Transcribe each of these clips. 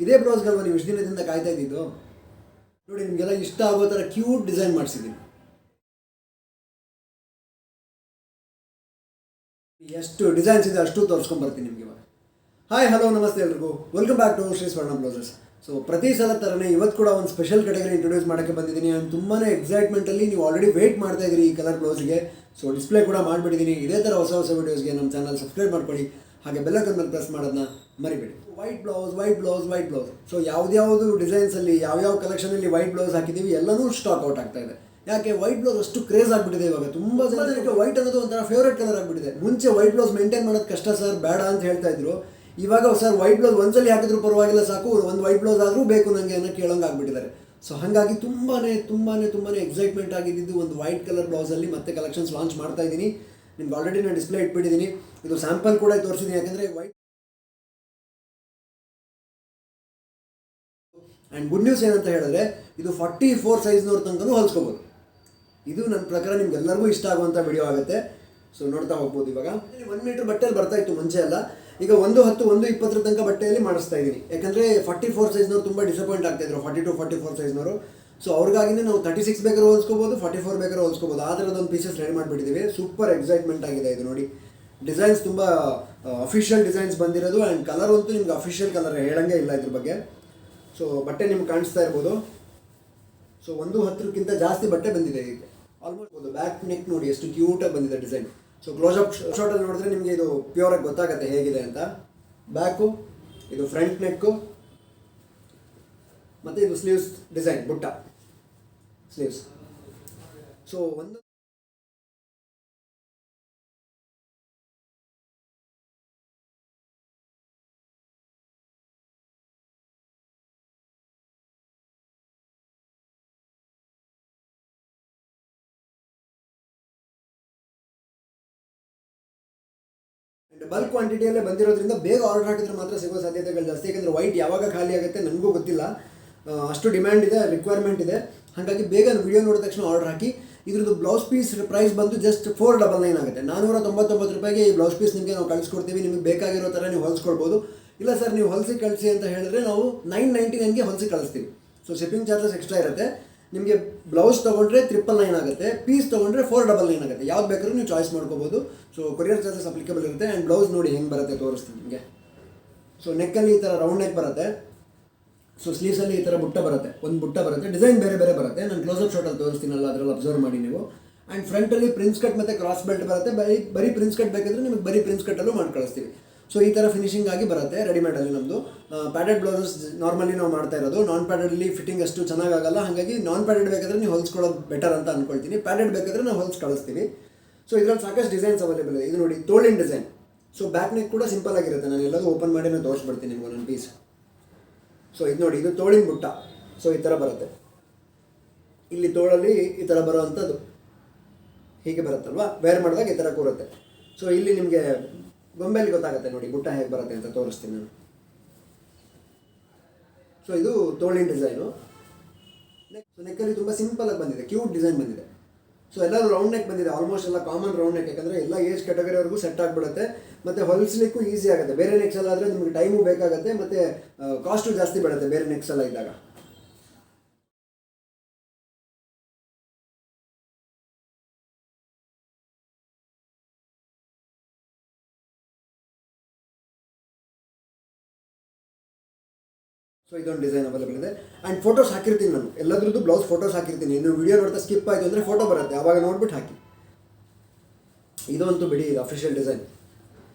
ಇದೇ ಬ್ಲೌಸ್ಗಲ್ವ ನೀವು ಇಷ್ಟು ದಿನದಿಂದ ಕಾಯ್ತಾ ಇದ್ದಿದ್ದು. ನೋಡಿ ನಿಮಗೆಲ್ಲ ಇಷ್ಟ ಆಗೋ ಥರ ಕ್ಯೂಟ್ ಡಿಸೈನ್ ಮಾಡಿಸಿದ್ದೀನಿ. ಎಷ್ಟು ಡಿಸೈನ್ಸ್ ಇದೆ ಅಷ್ಟು ತೋರಿಸ್ಕೊಂಡ್ಬರ್ತೀನಿ ನಿಮಗೆ ಇವಾಗ. ಹಾಯ್ ಹಲೋ ನಮಸ್ತೆ ಎಲ್ರಿಗೂ, ವೆಲ್ಕಮ್ ಬ್ಯಾಕ್ ಟು ಶ್ರೀ ಸ್ವರ್ಣ ಬ್ಲೌಸಸ್. ಸೊ ಪ್ರತಿ ಸಲ ಥರನೇ ಇವತ್ತು ಕೂಡ ಒಂದು ಸ್ಪೆಷಲ್ ಕ್ಯಾಟಗರಿ ಇಂಟ್ರೊಡ್ಯೂಸ್ ಮಾಡೋಕ್ಕೆ ಬಂದಿದ್ದೀನಿ. ನಾನು ತುಂಬಾ ಎಕ್ಸೈಟ್ಮೆಂಟಲ್ಲಿ ನೀವು ಆಲ್ರೆಡಿ ವೆಯ್ಟ್ ಮಾಡ್ತಾ ಇದ್ದೀರಿ ಈ ಕಲರ್ ಬ್ಲೌಸ್ಗೆ. ಸೊ ಡಿಸ್ಪ್ಲೇ ಕೂಡ ಮಾಡಿಬಿಟ್ಟಿದ್ದೀನಿ. ಇದೇ ಥರ ಹೊಸ ಹೊಸ ವೀಡಿಯೋಸ್ಗೆ ನಮ್ಮ ಚಾನಲ್ ಸಬ್ಸ್ಕ್ರೈಬ್ ಮಾಡ್ಕೊಳ್ಳಿ, ಹಾಗೆ ಬೆಲ್ಲೈಕನ್ ಮೇಲೆ ಪ್ರೆಸ್ ಮಾಡೋದನ್ನ ಮರಿಬೇಡಿ. White blouse white blouse white blouse. So ಯಾವ್ದ್ಯಾವುದು ಡಿಸೈನ್ಸಲ್ಲಿ ಯಾವ್ಯಾವ ಕಲೆಕ್ಷನಲ್ಲಿ ವೈಟ್ ಬ್ಲೌಸ್ ಹಾಕಿದ್ದೀವಿ ಎಲ್ಲನೂ ಸ್ಟಾಕ್ ಔಟ್ ಆಗ್ತಾ ಇದೆ. ಯಾಕೆ ವೈಟ್ ಬ್ಲೌಸ್ ಅಷ್ಟು ಕ್ರೇಜ್ ಆಗಿಬಿಟ್ಟಿದೆ ಇವಾಗ. ತುಂಬ ಜನಕ್ಕೆ ವೈಟ್ ಅನ್ನೋದು ಒಂಥರ ಫೇವ್ರೇಟ್ ಕಲರ್ ಆಗಿಬಿಟ್ಟಿದೆ. ಮುಂಚೆ ವೈಟ್ ಬ್ಲೌಸ್ ಮೇಂಟೈನ್ ಮಾಡೋದು ಕಷ್ಟ ಸರ್, ಬೇಡ ಅಂತ ಹೇಳ್ತಾ ಇದ್ರು. ಇವಾಗ ಸರ್ ವೈಟ್ ಬ್ಲೌಸ್ ಒಂದ್ಸಲಿ ಹಾಕಿದ್ರು ಪರವಾಗಿಲ್ಲ, ಸಾಕು ಒಂದು ವೈಟ್ ಬ್ಲೌಸ್ ಆದರೂ ಬೇಕು ನನಗೆ ಅನ್ನೋ ಕೇಳೋಂಗೆ ಆಗಿಬಿಟ್ಟಿದ್ದಾರೆ. ಸೊ ಹಾಗಾಗಿ ತುಂಬಾ ಎಕ್ಸೈಟ್ಮೆಂಟ್ ಆಗಿದ್ದು ಒಂದು ವೈಟ್ ಕಲರ್ ಬ್ಲೌಸಲ್ಲಿ ಮತ್ತೆ ಕಲೆಕ್ಷನ್ಸ್ ಲಾಂಚ್ ಮಾಡ್ತಾ ಇದ್ದೀನಿ. ನಿಮ್ಗೆ ಆಲ್ರೆಡಿ ನಾನು ಡಿಸ್ಪ್ಲೇ ಇಟ್ಬಿಟ್ಟಿದ್ದೀನಿ. ಇದು ಸ್ಯಾಂಪಲ್ ಕೂಡ ತೋರಿಸಿದ್ದೀನಿ, ಯಾಕೆಂದರೆ ವೈಟ್ ಆ್ಯಂಡ್ ಗುಡ್ ನ್ಯೂಸ್ ಏನಂತ ಹೇಳಿದ್ರೆ ಇದು 44 ಸೈಜ್ನವ್ರ ತನಕನೂ ಹೊಲಿಸ್ಕೋಬೋದು. ಇದು ನನ್ನ ಪ್ರಕಾರ ನಿಮ್ಗೆಲ್ಲರಿಗೂ ಇಷ್ಟ ಆಗುವಂಥ ವಿಡಿಯೋ ಆಗುತ್ತೆ. ಸೊ ನೋಡ್ತಾ ಹೋಗ್ಬೋದು. ಇವಾಗ 1 ಮೀಟ್ರ್ ಬಟ್ಟೆಯಲ್ಲಿ ಬರ್ತಾ ಇತ್ತು ಮುಂಚೆ ಎಲ್ಲ, ಈಗ 110 120 ತನಕ ಬಟ್ಟೆಯಲ್ಲಿ ಮಾಡಿಸ್ತಾ ಇದ್ದೀನಿ. ಯಾಕಂದರೆ 44 ಸೈಜ್ನವ್ರು ತುಂಬ ಡಿಸಪಾಯಿಂಟ್ ಆಗ್ತಾಯಿದ್ರು, 42 44 ಸೈಜ್ನವರು. ಸೊ ಅವ್ರಿಗಾಗಿನೇ ನಾವು 36 ಬೇಕಾದ್ರೂ ಹೋಲಿಸ್ಕೋಬೋದು, 44 ಬೇಕಾದ್ರೂ ಹೋಲಿಸ್ಕೋಬೋದು. ಆ ಥರದೊಂದು ಪೀಸಸ್ ರೆಡಿ ಮಾಡಿಬಿಟ್ಟಿದ್ದೀವಿ. ಸೂಪರ್ ಎಕ್ಸೈಟ್ಮೆಂಟ್ ಆಗಿದೆ ಇದು ನೋಡಿ. ಡಿಸೈನ್ಸ್ ತುಂಬ ಅಫಿಷಿಯಲ್ ಡಿಸೈನ್ಸ್ ಬಂದಿರೋದು, ಆ್ಯಂಡ್ ಕಲರ್ ಅಂತೂ ನಿಮ್ಗೆ ಅಫಿಷಿಯಲ್ ಕಲರ್ ಹೇಳಂಗೆ ಇಲ್ಲ ಇದ್ರ ಬಗ್ಗೆ. ಸೊ ಬಟ್ಟೆ ನಿಮ್ಗೆ ಕಾಣಿಸ್ತಾ ಇರ್ಬೋದು. ಸೊ 110ಕ್ಕಿಂತ ಜಾಸ್ತಿ ಬಟ್ಟೆ ಬಂದಿದೆ ಈಗ ಆಲ್ಮೋಸ್ಟ್. ಬ್ಯಾಕ್ ನೆಕ್ ನೋಡಿ ಎಷ್ಟು ಕ್ಯೂಟಾಗಿ ಬಂದಿದೆ ಡಿಸೈನ್. ಸೊ ಕ್ಲೋಸಪ್ ಶಾರ್ಟಲ್ಲಿ ನೋಡಿದ್ರೆ ನಿಮಗೆ ಇದು ಪ್ಯೂರಾಗಿ ಗೊತ್ತಾಗುತ್ತೆ ಹೇಗಿದೆ ಅಂತ. ಬ್ಯಾಕು, ಇದು ಫ್ರಂಟ್ ನೆಕ್ಕು, ಮತ್ತು ಇದು ಸ್ಲೀವ್ಸ್ ಡಿಸೈನ್, ಬುಟ್ಟ ಸ್ಲೀವ್ಸ್. ಸೊ ಒಂದು ಬಲ್ಕ್ ಕ್ವಾಂಟಿಟಿಯಲ್ಲೇ ಬಂದಿರೋದ್ರಿಂದ ಬೇಗ ಆರ್ಡರ್ ಹಾಕಿದ್ರೆ ಮಾತ್ರ ಸಿಗೋ ಸಾಧ್ಯತೆಗಳು ಜಾಸ್ತಿ. ಯಾಕೆಂದರೆ ವೈಟ್ ಯಾವಾಗ ಖಾಲಿ ಆಗುತ್ತೆ ನನಗೂ ಗೊತ್ತಿಲ್ಲ, ಅಷ್ಟು ಡಿಮ್ಯಾಂಡ್ ಇದೆ, ರಿಕ್ವೈರ್ಮೆಂಟ್ ಇದೆ. ಹಾಗಾಗಿ ಬೇಗ ವಿಡಿಯೋ ನೋಡಿದ ತಕ್ಷಣ ಆರ್ಡರ್ ಹಾಕಿ. ಇದ್ರದ್ದು ಬ್ಲೌಸ್ ಪೀಸ್ ಪ್ರೈಸ್ ಬಂದು ಜಸ್ಟ್ 499 ಆಗುತ್ತೆ. 499 ರೂಪಾಯಿಗೆ ಈ ಬ್ಲೌಸ್ ಪೀಸ್ ನಿಮಗೆ ನಾವು ಕಳಿಸ್ಕೊಡ್ತೀವಿ. ನಿಮಗೆ ಬೇಕಾಗಿರೋ ಥರ ನೀವು ಹೊಲಿಸ್ಕೊಡ್ಬೋದು. ಇಲ್ಲ ಸರ್ ನೀವು ಹೊಲಿಸಿ ಕಳಿಸಿ ಅಂತ ಹೇಳಿದ್ರೆ ನಾವು 999ಗೆ ಹೊಲಿಸಿ ಕಳಿಸ್ತೀವಿ. ಸೊ ಶಿಪ್ಪಿಂಗ್ ಚಾರ್ಜಸ್ ಎಕ್ಸ್ಟ್ರಾ ಇರುತ್ತೆ. ನಿಮಗೆ ಬ್ಲೌಸ್ ತೊಗೊಂಡ್ರೆ 999 ಆಗುತ್ತೆ, ಪೀಸ್ ತೊಗೊಂಡ್ರೆ 499 ಆಗುತ್ತೆ. ಯಾವ್ದು ಬೇಕಾದ್ರೂ ನೀವು ಚಾಯ್ಸ್ ಮಾಡ್ಕೋಬೋದು. ಸೊ ಕೊರಿಯರ್ ಚಾರ್ಜಸ್ ಅಪ್ಲಿಕೇಬಲ್ ಇರುತ್ತೆ. ಆ್ಯಂಡ್ ಬ್ಲೌಸ್ ನೋಡಿ ಹೆಂಗೆ ಬರುತ್ತೆ ತೋರಿಸ್ತೀನಿ ನಿಮಗೆ. ಸೊ ನೆಕ್ಕಲ್ಲಿ ಈ ಥರ ರೌಂಡ್ ನೆಕ್ ಬರುತ್ತೆ. ಸೊ ಸ್ಲೀವ್ಸಲ್ಲಿ ಈ ಥರ ಬುಟ್ಟ ಬರುತ್ತೆ, ಒಂದು ಬುಟ್ಟ ಬರುತ್ತೆ. ಡಿಸೈನ್ ಬೇರೆ ಬೇರೆ ಬರುತ್ತೆ. ನಾನು ಕ್ಲೋಸಪ್ ಶಾರ್ಟಲ್ಲಿ ತೋರಿಸ್ತೀನಲ್ಲ ಅದರಲ್ಲಿ ಅಬ್ಸರ್ವ್ ಮಾಡಿ ನೀವು. ಆ್ಯಂಡ್ ಫ್ರಂಟಲ್ಲಿ ಪ್ರಿನ್ಸ್ ಕಟ್ ಮತ್ತು ಕ್ರಾಸ್ ಬೆಲ್ಟ್ ಬರುತ್ತೆ. ಬರೀ ಪ್ರಿನ್ಸ್ ಕಟ್ ಬೇಕಿದ್ರೆ ನಿಮಗೆ ಬರೀ ಪ್ರಿನ್ಸ್ ಕಟ್ಟಲ್ಲೂ ಮಾಡಿ ಕಳಿಸ್ತೀವಿ. ಸೊ ಈ ಥರ ಫಿನಿಶಿಂಗ್ ಆಗಿ ಬರುತ್ತೆ ರೆಡಿಮೇಡಲ್ಲಿ. ನಮ್ಮದು ಪ್ಯಾಡೆಡ್ ಬ್ಲೌಸಸ್ ನಾರ್ಮಲಿ ನಾವು ಮಾಡ್ತಾ ಇರೋದು. ನಾನ್ ಪ್ಯಾಡೆಡಲ್ಲಿ ಫಿಟ್ಟಿಂಗ್ ಅಷ್ಟು ಚೆನ್ನಾಗಾಗಲ್ಲ. ಹಾಗಾಗಿ ನಾನ್ ಪ್ಯಾಡೆಡ್ ಬೇಕಾದರೆ ನೀವು ಹೊಲಿಸ್ಕೊಳ್ಳೋದು ಬೆಟರ್ ಅಂತ ಅಂದ್ಕೊಳ್ತೀನಿ. ಪ್ಯಾಡೆಡ್ ಬೇಕಾದರೆ ನಾವು ಹೊಲಿಸಿ ಕಳಿಸ್ತೀವಿ. ಸೊ ಇದರಲ್ಲಿ ಸಾಕಷ್ಟು ಡಿಸೈನ್ಸ್ ಅವೈಲೇಬಲ್ ಇದೆ. ಇದು ನೋಡಿ ತೋಳಿನ ಡಿಸೈನ್. ಸೊ ಬ್ಯಾಕ್ ನೆಕ್ ಕೂಡ ಸಿಂಪಲ್ ಆಗಿರುತ್ತೆ. ನಾನು ಎಲ್ಲದೂ ಓಪನ್ ಮಾಡಿ ನಾನು ತೋರಿಸ್ಬಿಡ್ತೀನಿ ನಿಮ್ಗೆ ನನ್ನ ಪೀಸ್. ಸೊ ಇದು ನೋಡಿ, ಇದು ತೋಳಿನ ಬುಟ್ಟ. ಸೊ ಈ ಥರ ಬರುತ್ತೆ. ಇಲ್ಲಿ ತೋಳಲ್ಲಿ ಈ ಥರ ಬರುವಂಥದ್ದು ಹೀಗೆ ಬರುತ್ತಲ್ವ, ವೇರ್ ಮಾಡಿದಾಗ ಈ ಥರ ಕೂರುತ್ತೆ. ಸೊ ಇಲ್ಲಿ ನಿಮಗೆ ಗೊಂಬೆಯಲ್ಲಿ ಗೊತ್ತಾಗುತ್ತೆ ನೋಡಿ ಬುಟ್ಟ ಹೇಗೆ ಬರುತ್ತೆ ಅಂತ ತೋರಿಸ್ತೀನಿ ನಾನು. ಸೊ ಇದು ತೋಳಿನ ಡಿಸೈನು. ನೆಕ್ಕಲ್ಲಿ ತುಂಬ ಸಿಂಪಲಾಗಿ ಬಂದಿದೆ, ಕ್ಯೂಟ್ ಡಿಸೈನ್ ಬಂದಿದೆ. ಸೊ ಎಲ್ಲರೂ ರೌಂಡ್ ನೆಕ್ ಬಂದಿದೆ, ಆಲ್ಮೋಸ್ಟ್ ಎಲ್ಲ ಕಾಮನ್ ರೌಂಡ್ ನೆಕ್. ಯಾಕಂದರೆ ಎಲ್ಲ ಏಜ್ ಕ್ಯಾಟಗರಿವರೆಗೂ ಸೆಟ್ ಆಗಿಬಿಡುತ್ತೆ, ಮತ್ತು ಹೊಲಿಸ್ಲಿಕ್ಕೂ ಈಸಿ ಆಗುತ್ತೆ. ಬೇರೆ ನೆಕ್ಸ್ ಎಲ್ಲ ಆದರೆ ನಿಮಗೆ ಟೈಮು ಬೇಕಾಗುತ್ತೆ, ಮತ್ತು ಕಾಸ್ಟು ಜಾಸ್ತಿ ಬೀಳುತ್ತೆ ಬೇರೆ ನೆಕ್ಸ್ ಎಲ್ಲ ಇದ್ದಾಗ. ಸೊ ಇದೊಂದು ಡಿಸೈನ್ ಅವೈಲೇಬಲ್ ಇದೆ. ಆ್ಯಂಡ್ ಫೋಟೋಸ್ ಹಾಕಿರ್ತೀನಿ ನಾನು, ಎಲ್ಲದ್ರದ್ದು ಬ್ಲೌಸ್ ಫೋಟೋಸ್ ಹಾಕಿರ್ತೀನಿ. ಇನ್ನು ವಿಡಿಯೋ ನೋಡ್ತಾ ಸ್ಕಿಪ್ ಆಯಿತು ಅಂದರೆ ಫೋಟೋ ಬರುತ್ತೆ, ಆವಾಗ ನೋಡ್ಬಿಟ್ಟು ಹಾಕಿ. ಇದಂತೂ ಬಿಡಿ, ಇದು ಅಫಿಷಿಯಲ್ ಡಿಸೈನ್.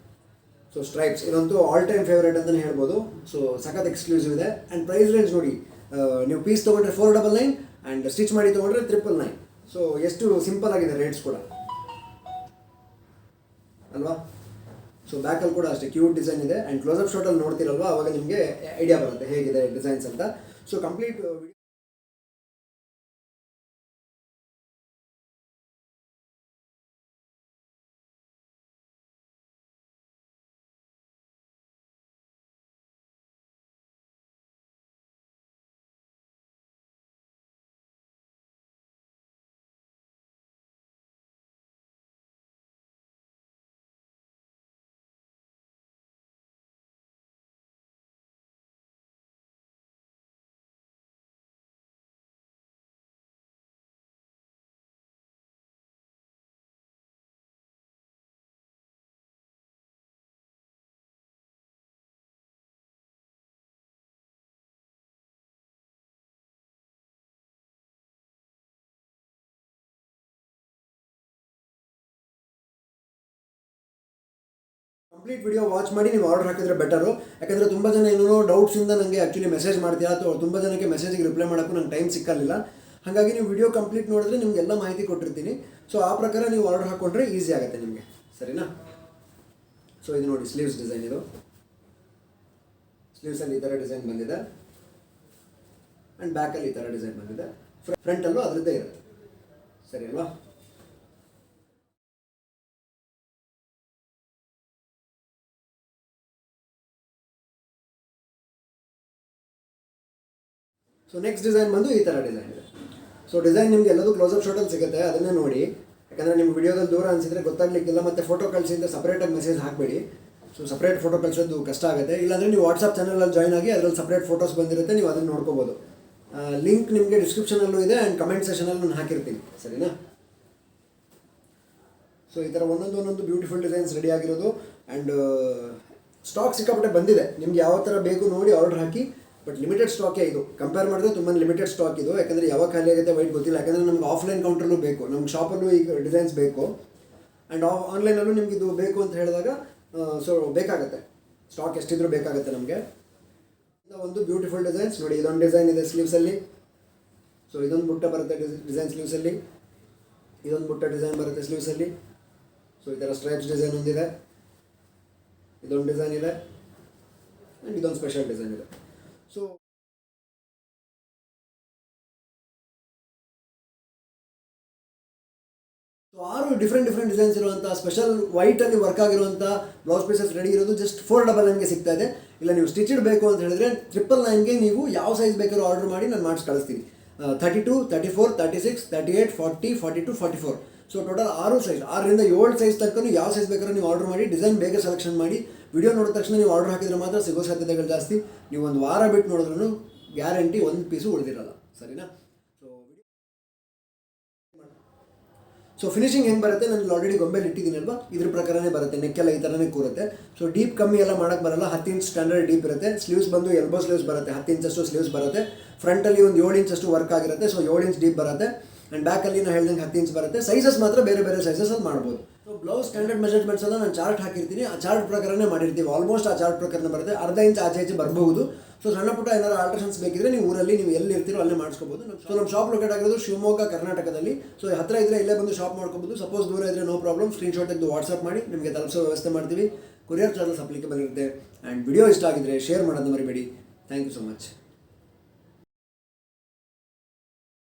ಸೊ ಸ್ಟ್ರೈಪ್ಸ್ ಇದಂತೂ ಆಲ್ ಟೈಮ್ ಫೇವ್ರೇಟ್ ಅಂತಲೇ ಹೇಳ್ಬೋದು. ಸೊ ಸಖತ್ ಎಕ್ಸ್ಕ್ಲೂಸಿವ್ ಇದೆ. ಆ್ಯಂಡ್ ಪ್ರೈಸ್ ರೇಂಜ್ ನೋಡಿ, ನೀವು ಪೀಸ್ ತೊಗೊಂಡ್ರೆ 499 ಆ್ಯಂಡ್ ಸ್ಟಿಚ್ ಮಾಡಿ ತೊಗೊಂಡ್ರೆ 999. ಸೊ ಎಷ್ಟು ಸಿಂಪಲ್ ಆಗಿದೆ ರೇಟ್ಸ್ ಕೂಡ ಅಲ್ವಾ. ಸೊ ಬ್ಯಾಕಲ್ಲಿ ಕೂಡ ಅಷ್ಟೇ ಕ್ಯೂಟ್ ಡಿಸೈನ್ ಇದೆ. ಆ್ಯಂಡ್ ಕ್ಲೋಸಪ್ ಶಾರ್ಟಲ್ಲಿ ನೋಡ್ತಿರಲ್ವ, ಆವಾಗ ನಿಮಗೆ ಐಡಿಯಾ ಬರುತ್ತೆ ಹೇಗಿದೆ ಡಿಸೈನ್ಸ್ ಅಂತ. So complete complete video watch ಮಾಡಿ ನೀವು ಆರ್ಡರ್ ಹಾಕಿದ್ರೆ ಬೆಟರು. ಯಾಕಂದರೆ ತುಂಬ ಜನ ಏನೋ ಡೌಟ್ಸಿಂದ ನನಗೆ ಆ್ಯಕ್ಚುಲಿ ಮೆಸೇಜ್ ಮಾಡ್ತೀರಾ, ಅಥವಾ ತುಂಬ ಜನಕ್ಕೆ ಮೆಸೇಜಿಗೆ ರಿಪ್ಲೈ ಮಾಡೋಕ್ಕೂ ನಂಗೆ ಟೈಮ್ ಸಿಕ್ಕಲಿಲ್ಲ. ಹಾಗಾಗಿ ನೀವು ವಿಡಿಯೋ ಕಂಪ್ಲೀಟ್ ನೋಡಿದ್ರೆ ನಿಮಗೆಲ್ಲ ಮಾಹಿತಿ ಕೊಟ್ಟಿರ್ತೀನಿ. ಸೊ ಆ ಪ್ರಕಾರ ನೀವು ಆರ್ಡರ್ ಹಾಕ್ಕೊಂಡ್ರೆ ಈಸಿ ಆಗುತ್ತೆ ನಿಮಗೆ, ಸರಿನಾ? ಸೊ ಇದು ನೋಡಿ ಸ್ಲೀವ್ಸ್ ಡಿಸೈನ್, ಇದು ಸ್ಲೀವ್ಸಲ್ಲಿ ಈ ಥರ ಡಿಸೈನ್ ಬಂದಿದೆ ಆ್ಯಂಡ್ ಬ್ಯಾಕಲ್ಲಿ ಈ ಥರ ಡಿಸೈನ್ ಬಂದಿದೆ. ಫ್ರಂಟಲ್ಲೂ ಅದರದ್ದೇ ಇರುತ್ತೆ, ಸರಿ ಅಲ್ವಾ? ಸೊ ನೆಕ್ಸ್ಟ್ ಡಿಸೈನ್ ಬಂದು ಈ ಥರ ಡಿಸೈನ್ ಇದೆ. ಸೊ ಡಿಸೈನ್ ನಿಮಗೆ ಎಲ್ಲದೂ ಕ್ಲೋಸಪ್ ಶಾಟಲ್ಲಿ ಸಿಗುತ್ತೆ, ಅದನ್ನೇ ನೋಡಿ. ಯಾಕಂದರೆ ನಿಮ್ಮ ವಿಡಿಯೋದಲ್ಲಿ ದೂರ ಅನಿಸಿದರೆ ಗೊತ್ತಾಗಲಿಕ್ಕಿಲ್ಲ, ಮತ್ತು ಫೋಟೋ ಕಳಿಸಿದ್ರೆ ಸಪ್ರೇಟಾಗಿ ಮೆಸೇಜ್ ಹಾಕಬೇಡಿ. ಸೊ ಸಪ್ರೇಟ್ ಫೋಟೋ ಕಳಿಸೋದು ಕಷ್ಟ ಆಗುತ್ತೆ. ಇಲ್ಲಾಂದರೆ ನೀವು ವಾಟ್ಸಪ್ ಚಾನಲಲ್ಲಿ ಜಾಯ್ನ್ ಆಗಿ ಅದರಲ್ಲಿ ಸಪ್ರೇಟ್ ಫೋಟೋಸ್ ಬಂದಿರುತ್ತೆ, ನೀವು ಅದನ್ನು ನೋಡ್ಕೋಬೋದು. ಲಿಂಕ್ ನಿಮಗೆ ಡಿಸ್ಕ್ರಿಪ್ಷನಲ್ಲೂ ಇದೆ ಆ್ಯಂಡ್ ಕಮೆಂಟ್ ಸೆಷನಲ್ಲಿ ನಾನು ಹಾಕಿರ್ತೀನಿ, ಸರಿನಾ? ಸೊ ಈ ಥರ ಒಂದೊಂದು ಬ್ಯೂಟಿಫುಲ್ ಡಿಸೈನ್ಸ್ ರೆಡಿ ಆಗಿರೋದು ಆ್ಯಂಡ್ ಸ್ಟಾಕ್ ಸಿಕ್ಕಾಪಟ್ಟೆ ಬಂದಿದೆ. ನಿಮ್ಗೆ ಯಾವ ಥರ ಬೇಕು ನೋಡಿ ಆರ್ಡರ್ ಹಾಕಿ. ಬಟ್ ಲಿಮಿಟೆಡ್ ಸ್ಟಾಕೇ ಇದು, ಕಂಪೇರ್ ಮಾಡಿದ್ರೆ ತುಂಬ ಲಿಮಿಟೆಡ್ ಸ್ಟಾಕ್ ಇದು. ಯಾಕಂದರೆ ಯಾವಾಗ ಖಾಲಿ ಆಗುತ್ತೆ ವೈಟ್ ಗೊತ್ತಿಲ್ಲ. ಯಾಕಂದರೆ ನಮ್ಗೆ ಆಫ್ಲೈನ್ ಕೌಂಟ್ರಲ್ಲೂ ಬೇಕು, ನಮ್ಗೆ ಶಾಪಲ್ಲೂ ಈಗ ಡಿಸೈನ್ಸ್ ಬೇಕು ಆ್ಯಂಡ್ ಆನ್ಲೈನಲ್ಲೂ ನಿಮ್ಗೆ ಇದು ಬೇಕು ಅಂತ ಹೇಳಿದಾಗ ಸೊ ಬೇಕಾಗುತ್ತೆ, ಸ್ಟಾಕ್ ಎಷ್ಟಿದ್ರೂ ಬೇಕಾಗುತ್ತೆ ನಮಗೆ. ಒಂದು ಬ್ಯೂಟಿಫುಲ್ ಡಿಸೈನ್ಸ್ ನೋಡಿ, ಇದೊಂದು ಡಿಸೈನ್ ಇದೆ ಸ್ಲೀವ್ಸಲ್ಲಿ. ಸೊ ಇದೊಂದು ಬುಟ್ಟ ಬರುತ್ತೆ ಡಿಸೈನ್ ಸ್ಲೀವ್ಸಲ್ಲಿ, ಇದೊಂದು ಬುಟ್ಟ ಡಿಸೈನ್ ಬರುತ್ತೆ ಸ್ಲೀವ್ಸಲ್ಲಿ. ಸೊ ಈ ಥರ ಸ್ಟ್ರೈಪ್ಸ್ ಡಿಸೈನ್ ಒಂದಿದೆ, ಇದೊಂದು ಡಿಸೈನ್ ಇದೆ ಆ್ಯಂಡ್ ಇದೊಂದು ಸ್ಪೆಷಲ್ ಡಿಸೈನ್ ಇದೆ. ಸೊ ಆರು ಡಿಫ್ರೆಂಟ್ ಡಿಸೈನ್ಸ್ ಇರುವಂಥ ಸ್ಪೆಷಲ್ ವೈಟಲ್ಲಿ ವರ್ಕ್ ಆಗಿರುವಂಥ ಬ್ಲೌಸ್ ಪೀಸಸ್ ರೆಡಿ ಇರೋದು ಜಸ್ಟ್ 499ಗೆ ಸಿಗ್ತಾ ಇದೆ. ಇಲ್ಲ ನೀವು ಸ್ಟಿಚಡ್ ಬೇಕು ಅಂತ ಹೇಳಿದ್ರೆ 999ಗೆ ನೀವು ಯಾವ ಸೈಜ್ ಬೇಕಾದ್ರೂ ಆರ್ಡರ್ ಮಾಡಿ ನಾನು ಮಾಡಿಸಿ ಕಳಿಸ್ತೀನಿ. 32, 34, 36, 38, 40, 42, 44. ಸೊ ಟೋಟಲ್ 6 ಸೈಜ್, 6ರಿಂದ 7 ಸೈಜ್ ತನಕ ಯಾವ ಸೈಜ್ ಬೇಕಾದ್ರೂ ನೀವು ಆರ್ಡರ್ ಮಾಡಿ, ಡಿಸೈನ್ ಬೇಗ ಸೆಲೆಕ್ಷನ್ ಮಾಡಿ. ವಿಡಿಯೋ ನೋಡಿದ ತಕ್ಷಣ ನೀವು ಆರ್ಡರ್ ಹಾಕಿದ್ರೆ ಮಾತ್ರ ಸಿಗೋ ಸಾಧ್ಯತೆಗಳು ಜಾಸ್ತಿ. ನೀವು ಒಂದು ವಾರ ಬಿಟ್ಟು ನೋಡಿದ್ರೂ ಗ್ಯಾರಂಟಿ ಒಂದು ಪೀಸು ಉಳಿದಿರಲ್ಲ, ಸರಿನಾ? ಸೊ ಫಿನಿಶಿಂಗ್ ಹೆಂಗೆ ಬರುತ್ತೆ, ನಾನು ಆಲ್ರೆಡಿ ಗೊಂಬೆಲಿ ಇಟ್ಟಿದ್ದೀನಲ್ವಾ, ಇದ್ರ ಪ್ರಕಾರನೇ ಬರುತ್ತೆ. ನೆಕ್ಕೆಲ್ಲ ಈ ಥರನೇ ಕೂರುತ್ತೆ. ಸೊ ಡೀಪ್ ಕಮ್ಮಿ ಎಲ್ಲ ಮಾಡೋಕ್ಕೆ ಬರಲ್ಲ, 10 ಇಂಚ್ ಸ್ಟ್ಯಾಂಡರ್ಡ್ ಡೀಪ್ ಇರುತ್ತೆ. ಸ್ಲೀವ್ಸ್ ಬಂದು ಎಲ್ಬೋ ಸ್ಲೀವ್ಸ್ ಬರುತ್ತೆ, 10 ಇಂಚಷ್ಟು ಸ್ಲೀವ್ಸ್ ಬರುತ್ತೆ. ಫ್ರಂಟಲ್ಲಿ ಒಂದು 7 ಇಂಚಷ್ಟು ವರ್ಕ್ ಆಗಿರುತ್ತೆ, ಸೊ 7 ಇಂಚ್ ಡೀಪ್ ಬರುತ್ತೆ. ಆ್ಯಂಡ್ ಬ್ಯಾಕಲ್ಲಿ ನಾನು ಹೇಳ್ದಂಗೆ 10 ಇಂಚ್ ಬರುತ್ತೆ. ಸೈಜಸ್ ಮಾತ್ರ ಬೇರೆ ಬೇರೆ ಸೈಜಸಲ್ಲಿ ಮಾಡ್ಬೋದು. ಸೊ ಬ್ಲೌಸ್ ಸ್ಟ್ಯಾಂಡರ್ಡ್ ಮೆಜರ್ಮೆಂಟ್ಸ್ ಎಲ್ಲ ನಾನು ಚಾರ್ಟ್ ಹಾಕಿರ್ತೀನಿ, ಆ ಚಾರ್ಟ್ ಪ್ರಕಾರನೇ ಮಾಡಿರ್ತೀವಿ. ಆಲ್ಮೋಸ್ಟ್ ಆ ಚಾರ್ಟ್ ಪ್ರಕಾರನೇ ಬರುತ್ತೆ. ಅರ್ಧ ಇಂಚ್ ಆಚೆ ಈಚೆ ಬರಬಹುದು. ಸೊ ಸಣ್ಣ ಪುಟ್ಟ ಏನಾದ್ರು ಆಲ್ಟ್ರೇಷನ್ಸ್ ಬೇಕಿದ್ರೆ ನೀವು ಊರಲ್ಲಿ ನೀವು ಎಲ್ಲಿ ಇರ್ತೀರೋ ಅಲ್ಲೇ ಮಾಡಿಸ್ಕೋಬೋದು. ಸೊ ನಮ್ಮ ಶಾಪ್ ಲೊಕೇಟ್ ಆಗಿರೋದು ಶಿವಮೊಗ್ಗ, ಕರ್ನಾಟಕದಲ್ಲಿ. ಸೊ ಹತ್ತಿರ ಇದ್ದರೆ ಇಲ್ಲೇ ಬಂದು ಶಾಪ್ ಮಾಡ್ಕೋಬೋದು. ಸಪೋಸ್ ದೂರ ಇದ್ದರೆ ನೋ ಪ್ರಾಬ್ಲಮ್, ಸ್ಕ್ರೀನ್ಶಾಟ್ ತೆಗೆದು ವಾಟ್ಸಪ್ ಮಾಡಿ ನಿಮಗೆ ತಲುಪಿಸೋ ವ್ಯವಸ್ಥೆ ಮಾಡ್ತೀವಿ. ಕೊರಿಯರ್ ಚಾರ್ಜಸ್ ಅಪ್ಲಿಕೇಬಲ್ ಇರುತ್ತೆ. ಆ್ಯಂಡ್ ವಿಡಿಯೋ ಇಷ್ಟ ಆಗಿದ್ರೆ ಶೇರ್ ಮಾಡೋದನ್ನ ಮರಿಬೇಡಿ. Thank you so much.